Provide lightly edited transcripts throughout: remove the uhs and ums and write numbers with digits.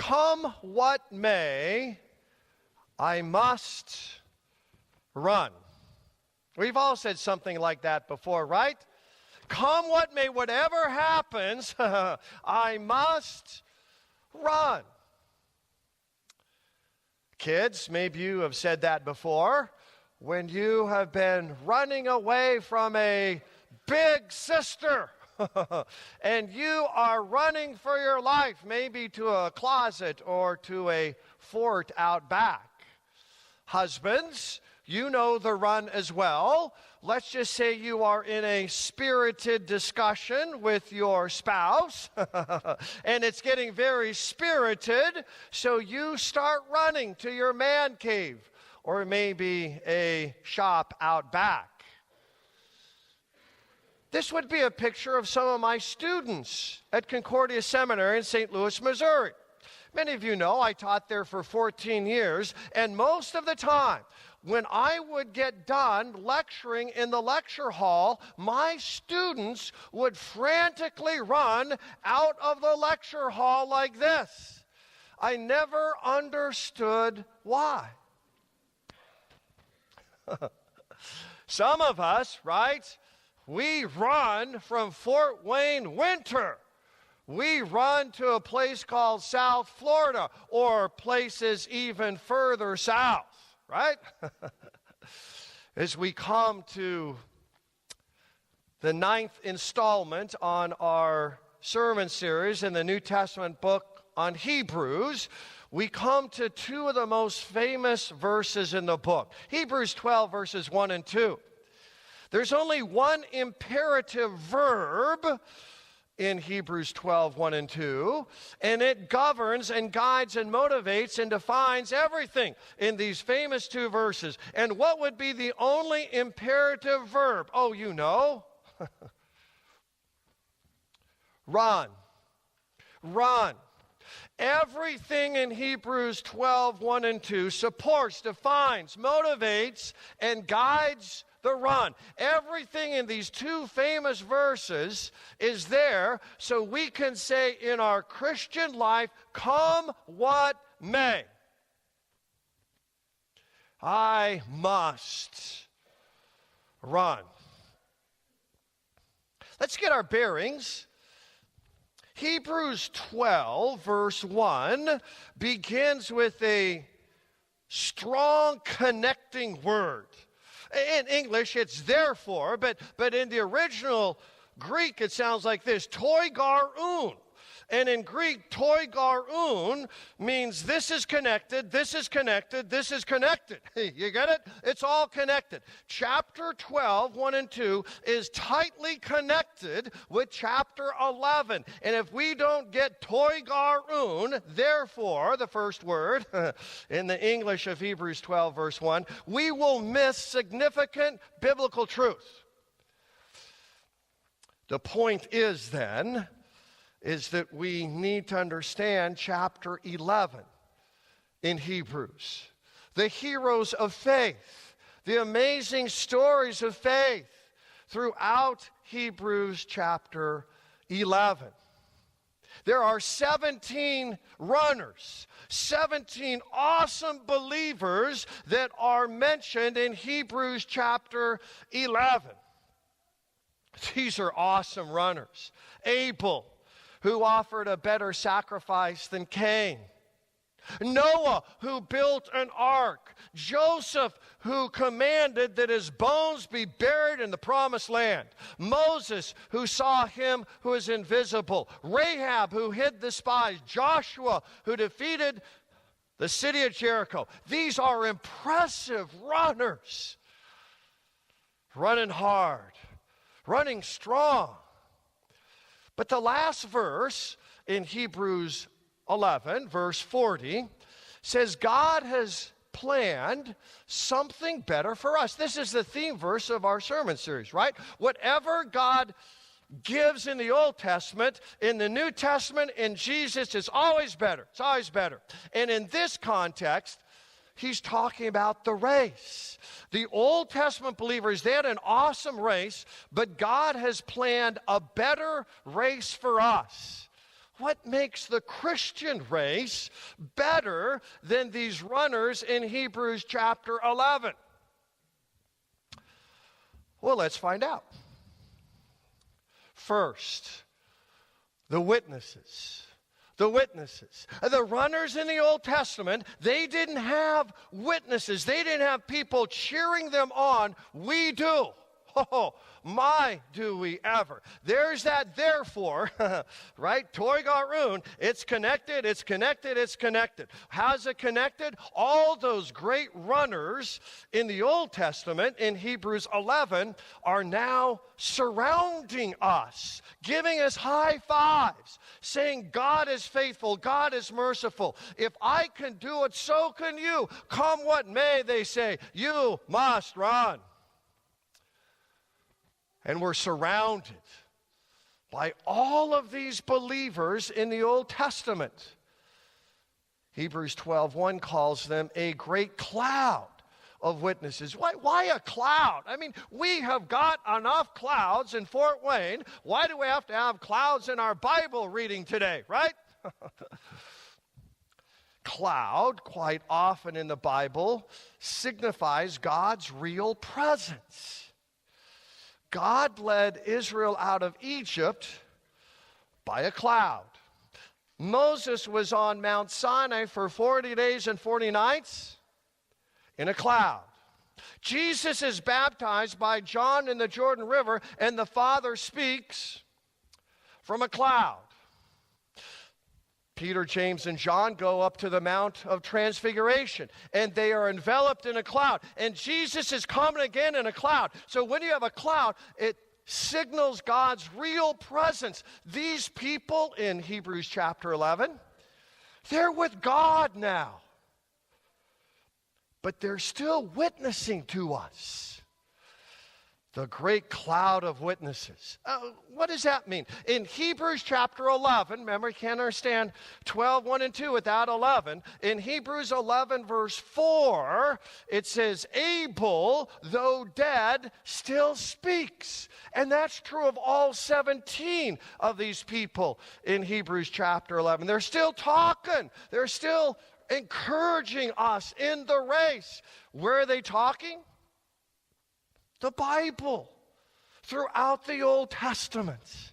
Come what may, I must run. We've all said something like that before, right? Come what may, whatever happens, I must run. Kids, maybe you have said that before when you have been running away from a big sister and you are running for your life, maybe to a closet or to a fort out back. Husbands, you know the run as well. Let's just say you are in a spirited discussion with your spouse, and it's getting very spirited, so you start running to your man cave, or maybe a shop out back. This would be a picture of some of my students at Concordia Seminary in St. Louis, Missouri. Many of you know I taught there for 14 years, and most of the time, when I would get done lecturing in the lecture hall, my students would frantically run out of the lecture hall like this. I never understood why. Some of us, right, we run from Fort Wayne Winter. We run to a place called South Florida, or places even further south. Right? As we come to the 9th installment on our sermon series in the New Testament book on Hebrews, we come to two of the most famous verses in the book. Hebrews 12, verses 1 and 2. There's only one imperative verb in Hebrews 12, 1 and 2, and it governs and guides and motivates and defines everything in these famous two verses. And what would be the only imperative verb? Oh, you know. Run. Run. Everything in Hebrews 12, 1 and 2 supports, defines, motivates, and guides the run. Everything in these two famous verses is there so we can say in our Christian life, come what may, I must run. Let's get our bearings. Hebrews 12, verse 1 begins with a strong connecting word. In English, it's therefore, but in the original Greek, it sounds like this, toigaroon. And in Greek, toigaroon means this is connected, this is connected, this is connected. You get it? It's all connected. Chapter 12, 1 and 2 is tightly connected with chapter 11. And if we don't get toigaroon, therefore, the first word in the English of Hebrews 12, verse 1, we will miss significant biblical truth. The point is then, is that we need to understand chapter 11 in Hebrews. The heroes of faith, the amazing stories of faith throughout Hebrews chapter 11. There are 17 runners, 17 awesome believers that are mentioned in Hebrews chapter 11. These are awesome runners. Abel, who offered a better sacrifice than Cain. Noah, who built an ark. Joseph, who commanded that his bones be buried in the promised land. Moses, who saw him who is invisible. Rahab, who hid the spies. Joshua, who defeated the city of Jericho. These are impressive runners. Running hard, running strong. But the last verse in Hebrews 11, verse 40, says God has planned something better for us. This is the theme verse of our sermon series, right? Whatever God gives in the Old Testament, in the New Testament, in Jesus, is always better. It's always better. And in this context, he's talking about the race. The Old Testament believers, they had an awesome race, but God has planned a better race for us. what makes the Christian race better than these runners in Hebrews chapter 11? Well, let's find out. First, the witnesses. The witnesses. The runners in the Old Testament, they didn't have witnesses. They didn't have people cheering them on. We do. Oh, my, do we ever. There's that therefore, right? Toy Garoon, it's connected, it's connected, it's connected. How's it connected? All those great runners in the Old Testament, in Hebrews 11, are now surrounding us, giving us high fives, saying God is faithful, God is merciful. If I can do it, so can you. Come what may, they say, you must run. And we're surrounded by all of these believers in the Old Testament. Hebrews 12:1 calls them a great cloud of witnesses. Why a cloud? I mean, we have got enough clouds in Fort Wayne. Why do we have to have clouds in our Bible reading today, right? Cloud, quite often in the Bible, signifies God's real presence. God led Israel out of Egypt by a cloud. Moses was on Mount Sinai for 40 days and 40 nights in a cloud. Jesus is baptized by John in the Jordan River, and the Father speaks from a cloud. Peter, James, and John go up to the Mount of Transfiguration, and they are enveloped in a cloud. And Jesus is coming again in a cloud. So when you have a cloud, it signals God's real presence. These people in Hebrews chapter 11, they're with God now. But they're still witnessing to us. The great cloud of witnesses. What does that mean? In Hebrews chapter 11, remember, you can't understand 12:1 and 2 without 11. In Hebrews 11, verse 4, it says, Abel, though dead, still speaks. And that's true of all 17 of these people in Hebrews chapter 11. They're still talking. They're still encouraging us in the race. Where are they talking? The Bible, throughout the Old Testament.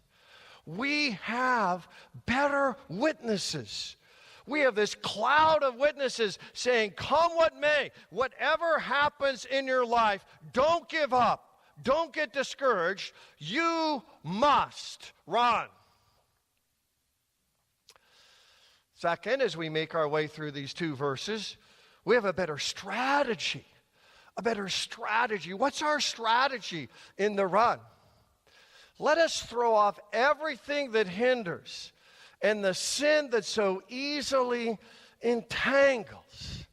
We have better witnesses. We have this cloud of witnesses saying, come what may, whatever happens in your life, don't give up, don't get discouraged, you must run. Second, as we make our way through these two verses, we have a better strategy. A better strategy. What's our strategy in the run? Let us throw off everything that hinders and the sin that so easily entangles.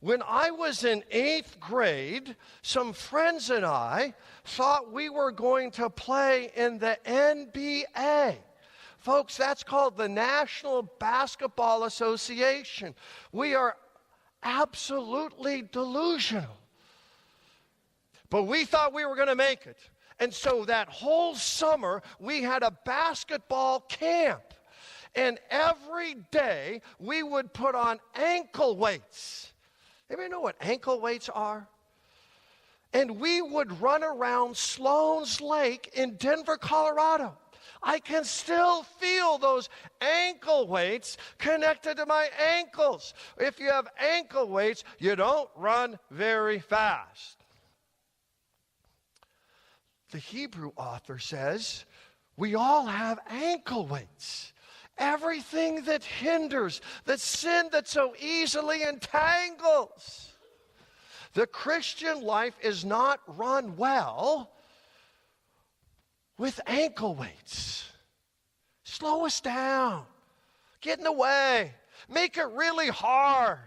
When I was in 8th grade, some friends and I thought we were going to play in the NBA. Folks, that's called the National Basketball Association. We are absolutely delusional. But we thought we were going to make it. And so that whole summer, we had a basketball camp. And every day, we would put on ankle weights. Anybody know what ankle weights are? And we would run around Sloan's Lake in Denver, Colorado. I can still feel those ankle weights connected to my ankles. If you have ankle weights, you don't run very fast. The Hebrew author says, we all have ankle weights. Everything that hinders, the sin that so easily entangles. The Christian life is not run well with ankle weights. Slow us down. Get in the way. Make it really hard.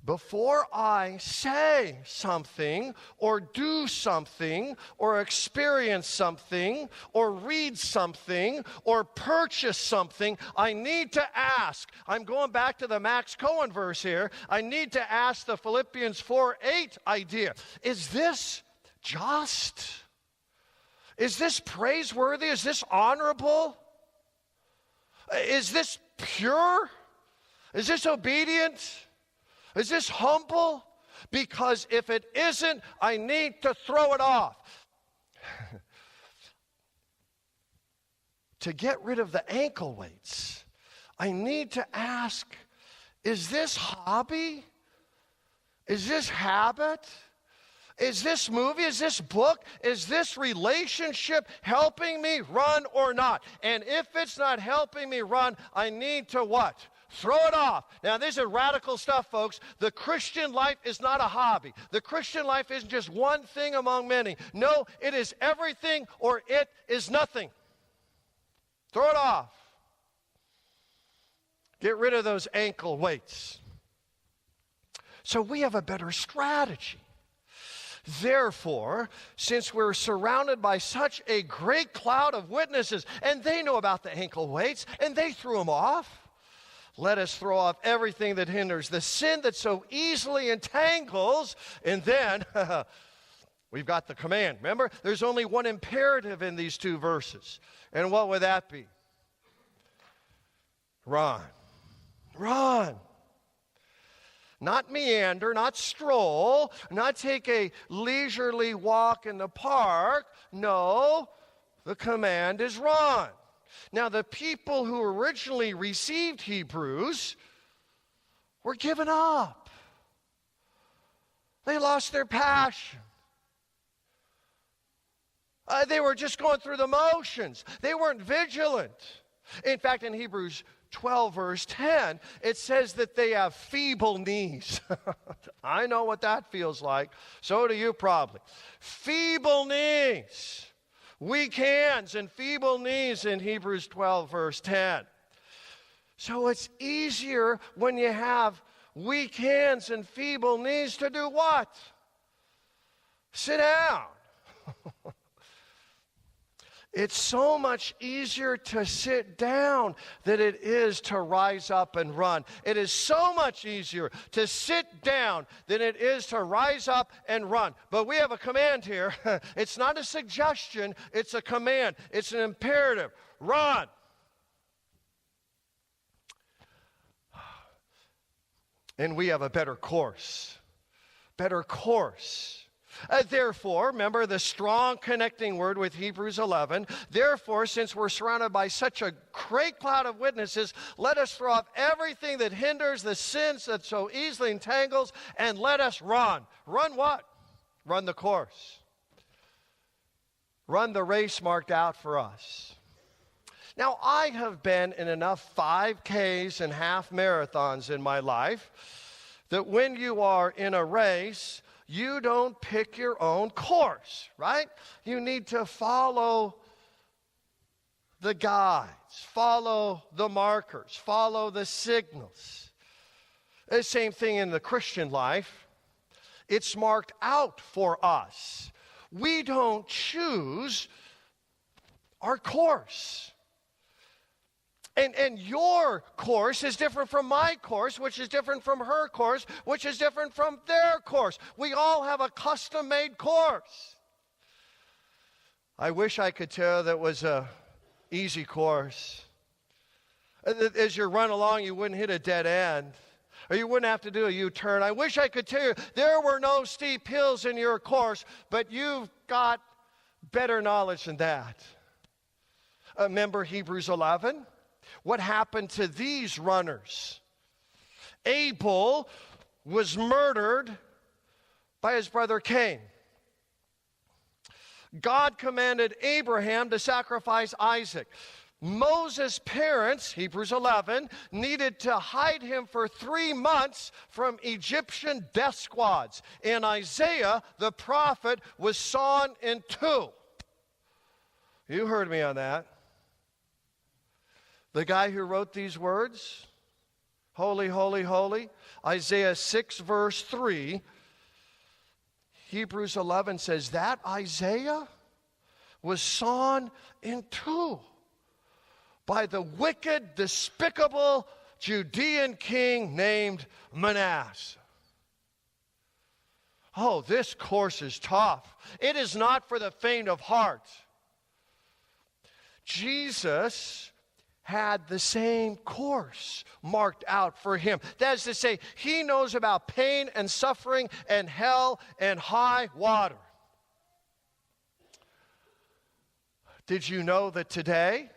Before I say something or do something or experience something or read something or purchase something, I need to ask. I'm going back to the Max Cohen verse here. I need to ask the Philippians 4:8 idea. Is this just? Is this praiseworthy? Is this honorable? Is this pure? Is this obedient? Is this humble? Because if it isn't, I need to throw it off. To get rid of the ankle weights, I need to ask, is this hobby? Is this habit? Is this movie? Is this book? Is this relationship helping me run or not? And if it's not helping me run, I need to what? Throw it off. Now, this is radical stuff, folks. The Christian life is not a hobby. The Christian life isn't just one thing among many. No, it is everything or it is nothing. Throw it off. Get rid of those ankle weights. So we have a better strategy. Therefore, since we're surrounded by such a great cloud of witnesses, and they know about the ankle weights, and they threw them off, let us throw off everything that hinders, the sin that so easily entangles, and then we've got the command. Remember, there's only one imperative in these two verses. And what would that be? Run. Run. Not meander, not stroll, not take a leisurely walk in the park. No, the command is run. Now, the people who originally received Hebrews were given up. They lost their passion. They were just going through the motions. They weren't vigilant. In fact, in Hebrews 12, verse 10, it says that they have feeble knees. I know what that feels like. So do you probably. Feeble knees. Weak hands and feeble knees in Hebrews 12, verse 10. So it's easier when you have weak hands and feeble knees to do what? Sit down. It's so much easier to sit down than it is to rise up and run. It is so much easier to sit down than it is to rise up and run. But we have a command here. It's not a suggestion, it's a command. It's an imperative. Run. And we have a better course. Better course. Therefore, remember the strong connecting word with Hebrews 11. Therefore, since we're surrounded by such a great cloud of witnesses, let us throw off everything that hinders, the sins that so easily entangles, and let us run. Run what? Run the course. Run the race marked out for us. Now, I have been in enough 5Ks and half marathons in my life that when you are in a race, you don't pick your own course, right? You need to follow the guides, follow the markers, follow the signals. The same thing in the Christian life. It's marked out for us. We don't choose our course. And your course is different from my course, which is different from her course, which is different from their course. We all have a custom-made course. I wish I could tell you that was an easy course. As you run along, you wouldn't hit a dead end, or you wouldn't have to do a U-turn. I wish I could tell you there were no steep hills in your course, but you've got better knowledge than that. Remember Hebrews 11? What happened to these runners? Abel was murdered by his brother Cain. God commanded Abraham to sacrifice Isaac. Moses' parents, Hebrews 11, needed to hide him for 3 months from Egyptian death squads. And Isaiah, the prophet, was sawn in two. You heard me on that. The guy who wrote these words, holy, holy, holy, Isaiah 6, verse 3, Hebrews 11 says that Isaiah was sawn in two by the wicked, despicable Judean king named Manasseh. Oh, this course is tough. It is not for the faint of heart. Jesus had the same course marked out for him. That is to say, he knows about pain and suffering and hell and high water. Did you know that today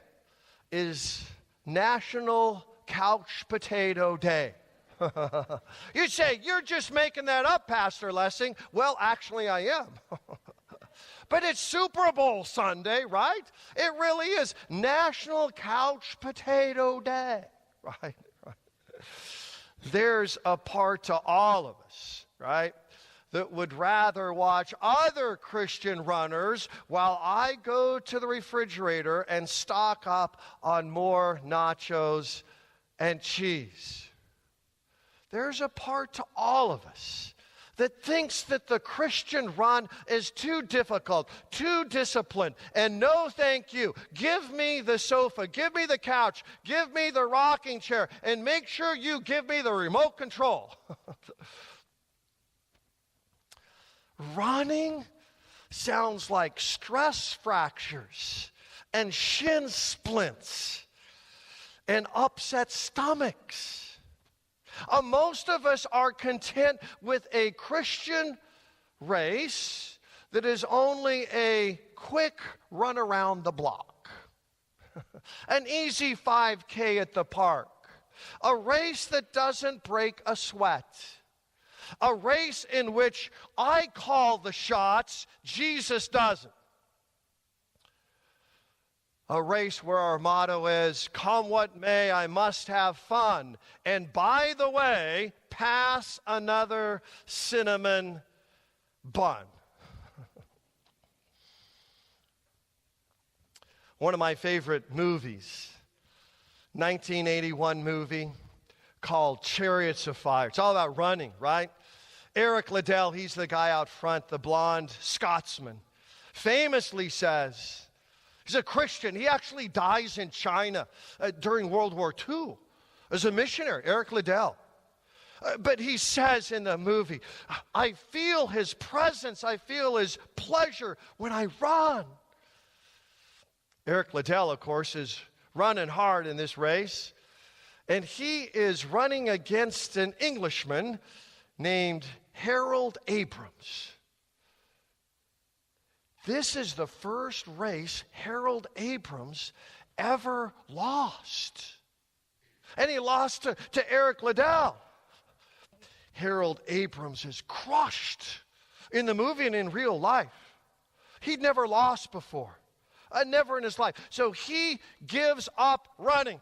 is National Couch Potato Day? You say, you're just making that up, Pastor Lessing. Well, actually, I am. But it's Super Bowl Sunday, right? It really is National Couch Potato Day, right? There's a part to all of us, right, that would rather watch other Christian runners while I go to the refrigerator and stock up on more nachos and cheese. There's a part to all of us that thinks that the Christian run is too difficult, too disciplined, and no thank you. Give me the sofa, give me the couch, give me the rocking chair, and make sure you give me the remote control. Running sounds like stress fractures and shin splints and upset stomachs. Most of us are content with a Christian race that is only a quick run around the block, an easy 5K at the park, a race that doesn't break a sweat, a race in which I call the shots, Jesus doesn't. A race where our motto is, come what may, I must have fun. And by the way, pass another cinnamon bun. One of my favorite movies, 1981 movie called Chariots of Fire. It's all about running, right? Eric Liddell, he's the guy out front, the blonde Scotsman, famously says, he's a Christian. He actually dies in China during World War II as a missionary, Eric Liddell. But he says in the movie, I feel his presence, I feel his pleasure when I run. Eric Liddell, of course, is running hard in this race. And he is running against an Englishman named Harold Abrams. This is the first race Harold Abrams ever lost. And he lost to Eric Liddell. Harold Abrams is crushed in the movie and in real life. He'd never lost before. Never in his life. So he gives up running.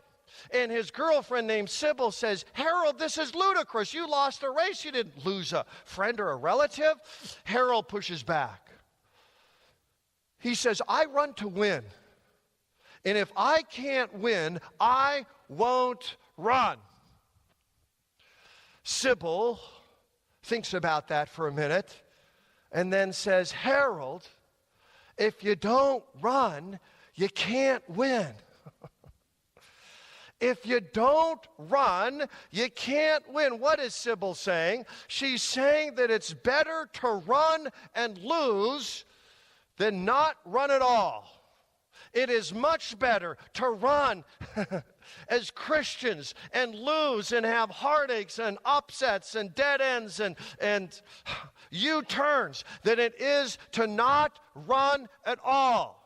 And his girlfriend named Sybil says, Harold, this is ludicrous. You lost a race. You didn't lose a friend or a relative. Harold pushes back. He says, I run to win. And if I can't win, I won't run. Sybil thinks about that for a minute and then says, Harold, if you don't run, you can't win. If you don't run, you can't win. What is Sybil saying? She's saying that it's better to run and lose than not run at all. It is much better to run as Christians and lose and have heartaches and upsets and dead ends and U-turns than it is to not run at all.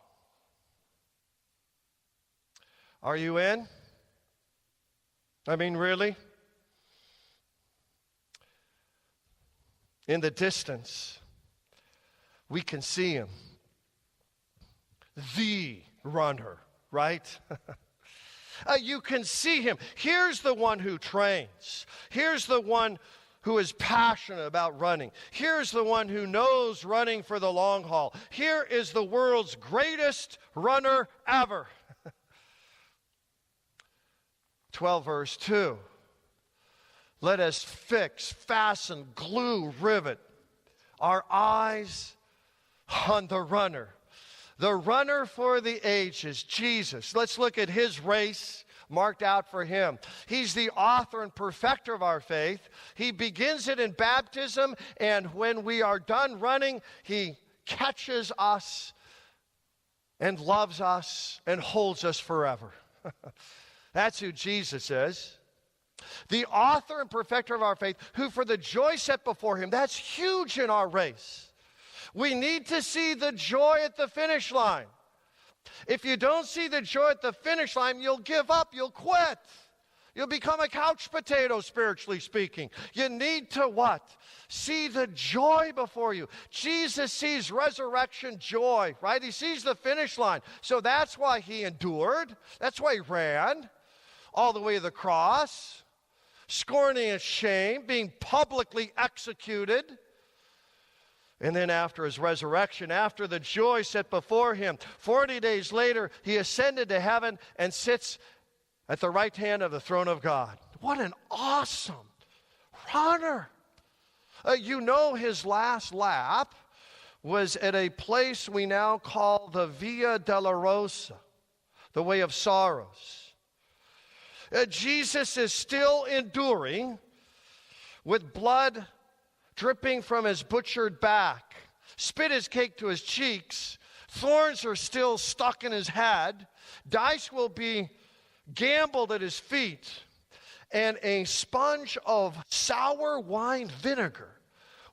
Are you in? I mean, really? In the distance, we can see him. The runner, right? You can see him. Here's the one who trains. Here's the one who is passionate about running. Here's the one who knows running for the long haul. Here is the world's greatest runner ever. 12 verse 2. Let us fix, fasten, glue, rivet our eyes on the runner. The runner for the ages, Jesus. Let's look at his race marked out for him. He's the author and perfecter of our faith. He begins it in baptism, and when we are done running, he catches us and loves us and holds us forever. That's who Jesus is. The author and perfecter of our faith, who for the joy set before him, that's huge in our race. We need to see the joy at the finish line. If you don't see the joy at the finish line, you'll give up, you'll quit. You'll become a couch potato, spiritually speaking. You need to what? See the joy before you. Jesus sees resurrection joy, right? He sees the finish line. So that's why he endured. That's why he ran all the way to the cross, scorning his shame, being publicly executed. And then after his resurrection, after the joy set before him, 40 days later, he ascended to heaven and sits at the right hand of the throne of God. What an awesome runner. You know, his last lap was at a place we now call the Via Dolorosa, the way of sorrows. Jesus is still enduring with blood dripping from his butchered back. Spit is caked to his cheeks. Thorns are still stuck in his head. Dice will be gambled at his feet. And a sponge of sour wine vinegar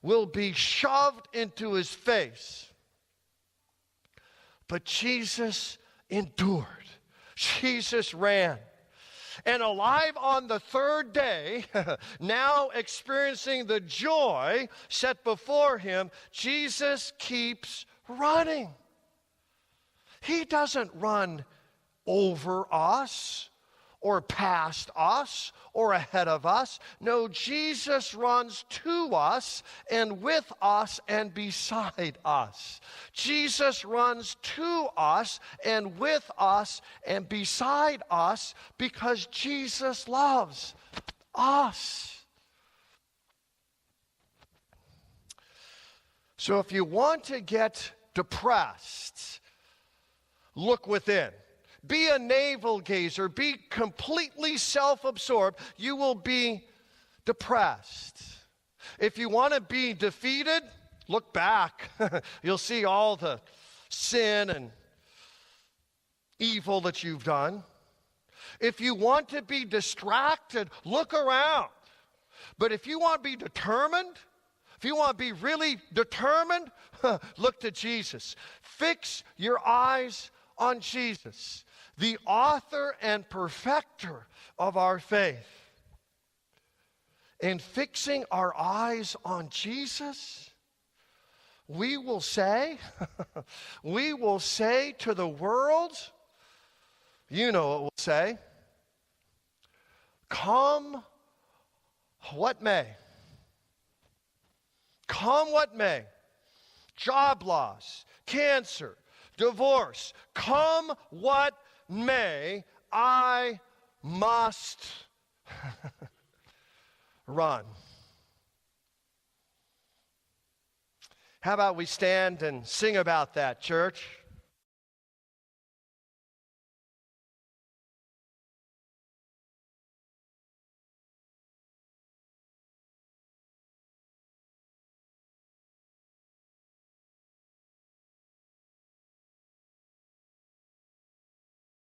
will be shoved into his face. But Jesus endured. Jesus ran. And alive on the third day, now experiencing the joy set before him, Jesus keeps running. He doesn't run over us or past us or ahead of us. No, Jesus runs to us and with us and beside us. Jesus runs to us and with us and beside us because Jesus loves us. So if you want to get depressed, look within. Be a navel gazer. Be completely self-absorbed. You will be depressed. If you want to be defeated, look back. You'll see all the sin and evil that you've done. If you want to be distracted, look around. But if you want to be determined, if you want to be really determined, look to Jesus. Fix your eyes on Jesus, the author and perfecter of our faith. In fixing our eyes on Jesus, we will say to the world, you know what we'll say, come what may. Come what may. Job loss, cancer, divorce, come what may, I must run. How about we stand and sing about that, church?